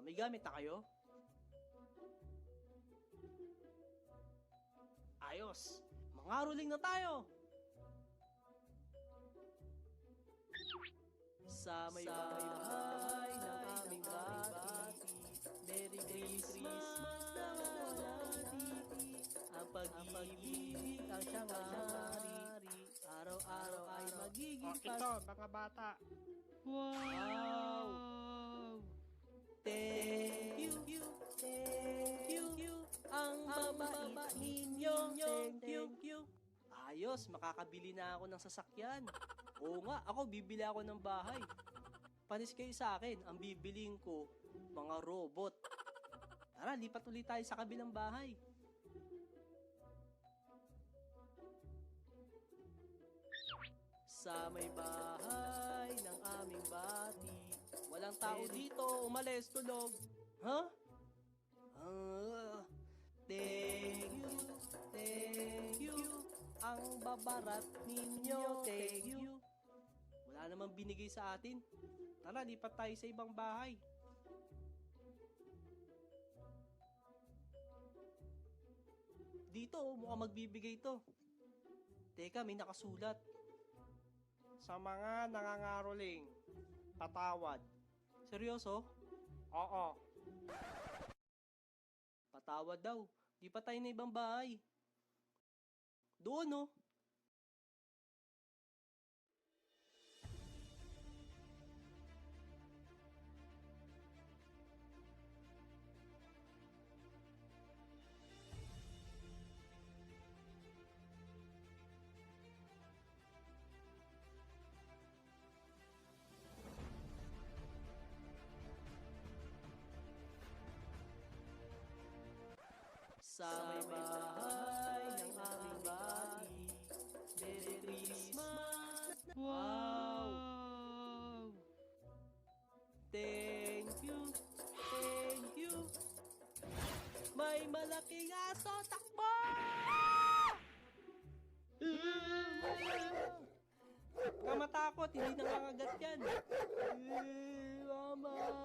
May gamit na kayo? Ayos! Mangaroling na tayo! Sa may bahay ng aming bati, Merry Christmas na walati, ang pag-ibig ang siyang hari, araw-araw ay magiging Ito, mga bata. Wow! Thank you, ang babait ninyo, thank you. Ayos, makakabili na ako ng sasakyan. Oo nga, ako bibili ako ng bahay. Panis kayo sa akin, ang bibiliin ko, mga robot. Tara, lipat ulit tayo sa kabilang bahay. Sa may bahay ng aming bati, walang tao dito, umalis, tulog. Ha? Thank you, ang babarat ninyo, thank you. Wala namang binigay sa atin. Tara, lipat tayo sa ibang bahay. Dito, mukhang magbibigay to. Teka, may nakasulat. Sa mga nangangaroling, patawad. Seryoso? Oo. Patawad daw. Di pa tayo na ibang bahay. Doon, no? Sa may bahay ng aming bati, Merry Christmas! Wow! Thank you! May malaking aso, takbo! Huwag ka matakot, hindi nangangagat yan. Mama!